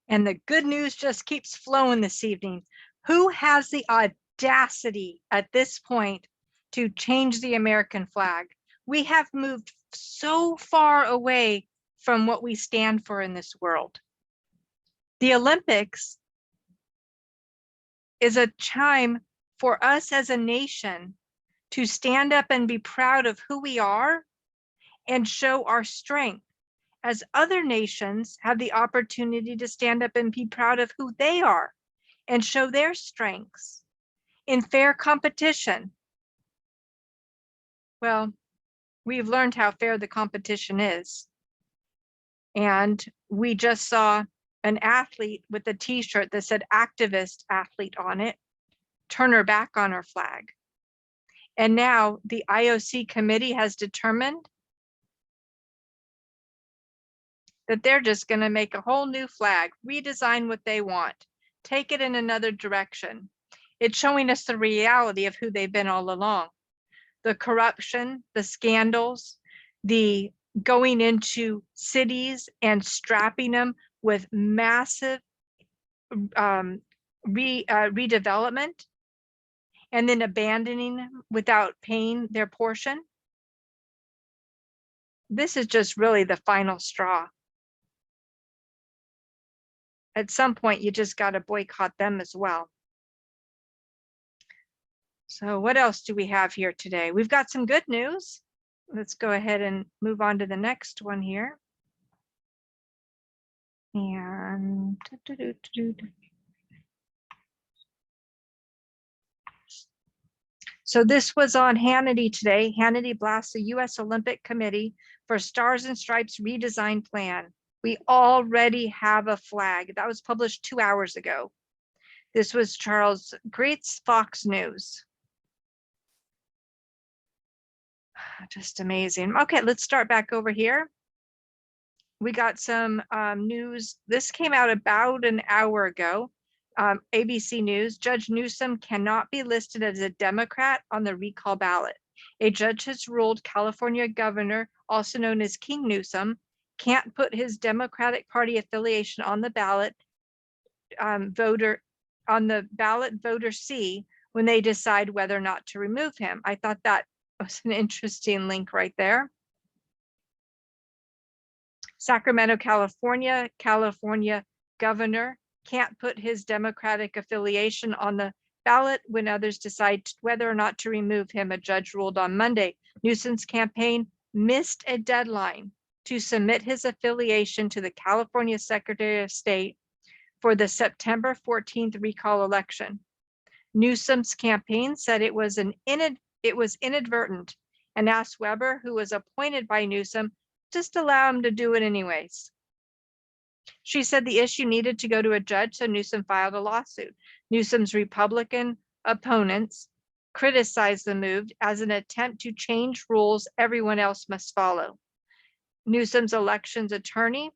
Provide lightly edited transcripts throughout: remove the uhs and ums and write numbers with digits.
And the good news just keeps flowing this evening. Who has the audacity at this point to change the American flag? We have moved so far away from what we stand for in this world. The Olympics is a time for us as a nation to stand up and be proud of who we are and show our strength, as other nations have the opportunity to stand up and be proud of who they are and show their strengths in fair competition. Well, we've learned how fair the competition is. And we just saw an athlete with a t-shirt that said activist athlete on it turn her back on our flag. And now the IOC committee has determined that they're just going to make a whole new flag, redesign what they want, take it in another direction. It's showing us the reality of who they've been all along. The corruption, the scandals, the going into cities and strapping them with massive redevelopment, and then abandoning them without paying their portion. This is just really the final straw. At some point, you just got to boycott them as well. So what else do we have here today? We've got some good news. Let's go ahead and move on to the next one here. And so this was on Hannity today. Hannity blasts the U.S. Olympic Committee for Stars and Stripes redesign plan. We already have a flag. That was published 2 hours ago. This was Charles Great's Fox News. Just amazing. Okay, let's start back over here. We got some news. This came out about an hour ago. ABC News, Judge Newsom cannot be listed as a Democrat on the recall ballot. A judge has ruled California governor, also known as King Newsom, can't put his Democratic Party affiliation on the ballot voters see when they decide whether or not to remove him. I thought that was an interesting link right there. Sacramento, California governor can't put his Democratic affiliation on the ballot when others decide whether or not to remove him, a judge ruled on Monday. Newsom's campaign missed a deadline to submit his affiliation to the California Secretary of State for the September 14th recall election. Newsom's campaign said it was inadvertent and asked Weber, who was appointed by Newsom, just allow him to do it anyways. She said the issue needed to go to a judge, so Newsom filed a lawsuit. Newsom's Republican opponents criticized the move as an attempt to change rules everyone else must follow. Newsom's elections attorney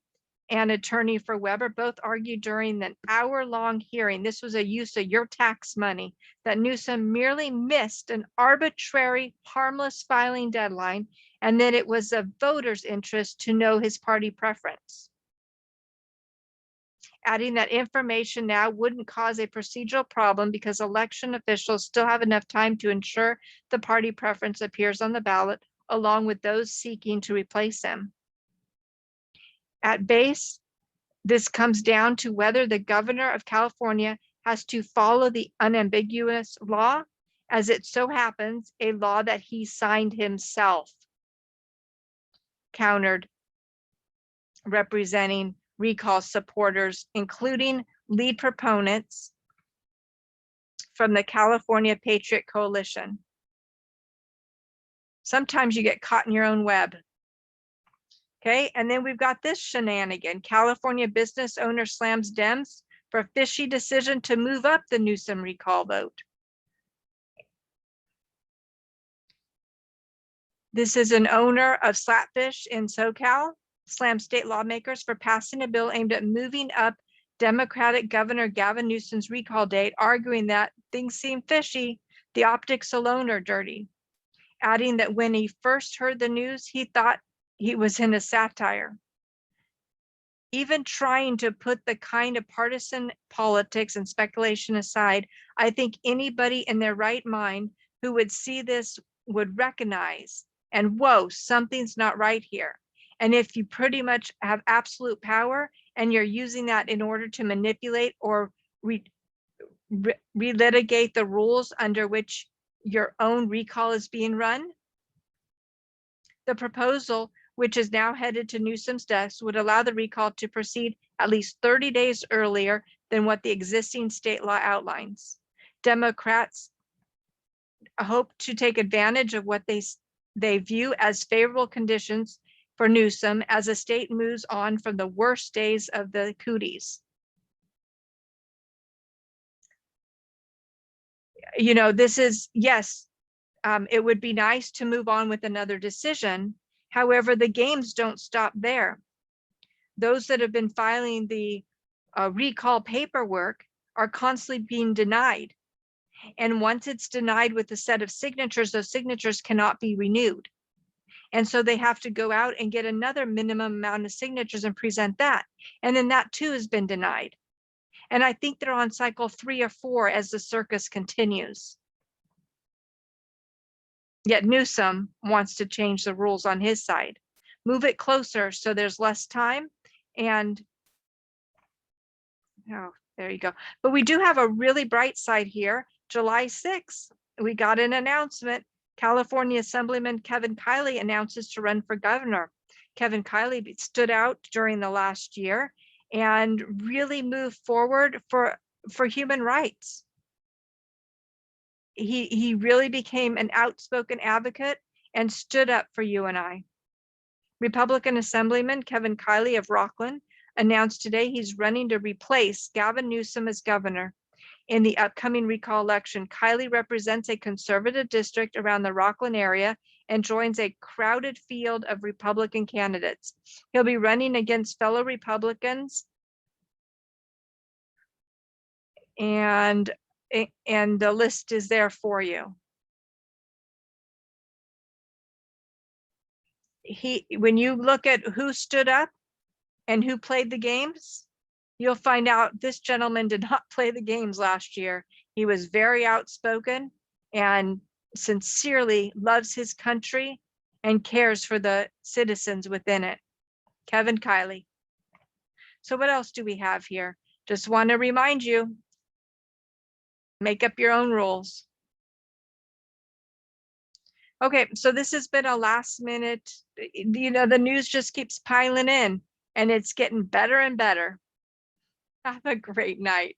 and attorney for Weber both argued during an hour-long hearing, this was a use of your tax money, that Newsom merely missed an arbitrary, harmless filing deadline, and that it was a voter's interest to know his party preference. Adding that information now wouldn't cause a procedural problem because election officials still have enough time to ensure the party preference appears on the ballot, along with those seeking to replace him. At base, this comes down to whether the governor of California has to follow the unambiguous law, as it so happens, a law that he signed himself, countered representing recall supporters, including lead proponents from the California Patriot Coalition. Sometimes you get caught in your own web. Okay, and then we've got this shenanigan. California business owner slams Dems for fishy decision to move up the Newsom recall vote. This is an owner of Slapfish in SoCal, slams state lawmakers for passing a bill aimed at moving up Democratic Governor Gavin Newsom's recall date, arguing that things seem fishy, the optics alone are dirty. Adding that when he first heard the news, he thought he was in a satire. Even trying to put the kind of partisan politics and speculation aside, I think anybody in their right mind who would see this would recognize, and whoa, something's not right here. And if you pretty much have absolute power and you're using that in order to manipulate or relitigate the rules under which your own recall is being run, the proposal, which is now headed to Newsom's desk, would allow the recall to proceed at least 30 days earlier than what the existing state law outlines. Democrats hope to take advantage of what they view as favorable conditions for Newsom as the state moves on from the worst days of the cooties. You know, this is, yes, it would be nice to move on with another decision. However, the games don't stop there. Those that have been filing the recall paperwork are constantly being denied. And once it's denied with a set of signatures, those signatures cannot be renewed. And so they have to go out and get another minimum amount of signatures and present that. And then that too has been denied. And I think they're on cycle 3 or 4 as the circus continues. Yet Newsom wants to change the rules on his side, move it closer so there's less time. And oh, there you go. But we do have a really bright side here. July 6th, we got an announcement. California Assemblyman Kevin Kiley announces to run for governor. Kevin Kiley stood out during the last year and really moved forward for human rights. He really became an outspoken advocate and stood up for you and I. Republican Assemblyman Kevin Kiley of Rockland announced today he's running to replace Gavin Newsom as governor in the upcoming recall election. Kiley represents a conservative district around the Rockland area and joins a crowded field of Republican candidates. He'll be running against fellow Republicans, and the list is there for you. When you look at who stood up and who played the games, you'll find out this gentleman did not play the games last year. He was very outspoken and sincerely loves his country and cares for the citizens within it. Kevin Kiley. So what else do we have here? Just want to remind you, make up your own rules. Okay, so this has been a last minute, you know, the news just keeps piling in and it's getting better and better. Have a great night.